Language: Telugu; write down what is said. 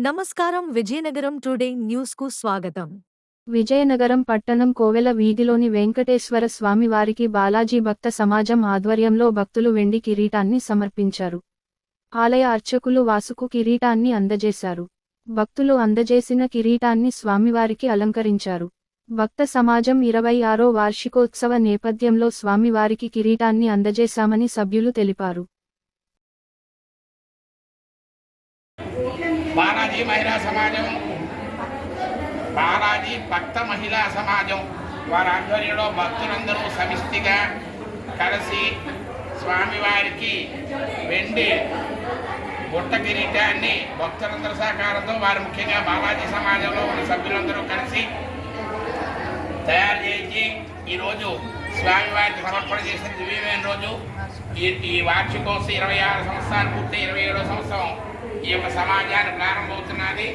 నమస్కారం. విజయనగరం టుడే న్యూస్ కు స్వాగతం. విజయనగరం పట్టణం కోవెల వీధిలోని వెంకటేశ్వర స్వామి వారికి బాలాజీ భక్త సమాజం ఆధ్వర్యంలో భక్తులు వెండి కిరీటాన్ని సమర్పించారు. ఆలయ అర్చకులు వాసుకు కిరీటాన్ని అందజేశారు. భక్తులు అందజేసిన కిరీటాన్ని స్వామివారికి అలంకరించారు. భక్త సమాజం 26వ వార్షికోత్సవ నేపథ్యంలో స్వామివారికి కిరీటాన్ని అందజేశామని సభ్యులు తెలిపారు. బాలాజీ మహిళా సమాజం, బాలాజీ భక్త మహిళా సమాజం వారి ఆధ్వర్యంలో భక్తులందరూ సమిష్టిగా కలిసి స్వామివారికి వెండి బుట్ట కిరీటాన్ని భక్తులందరూ సహకారంతో వారు ముఖ్యంగా బాలాజీ సమాజంలో ఉన్న సభ్యులందరూ కలిసి తయారు చేయించి ఈరోజు స్వామివారికి సమర్పణ చేసిన దివ్యమైన రోజు. ఈ వార్షికోత్సవం 26 సంవత్సరాలు పూర్తి 27వ సంవత్సరం ఈ యొక్క సమాజాన్ని ప్రారంభమవుతున్నది.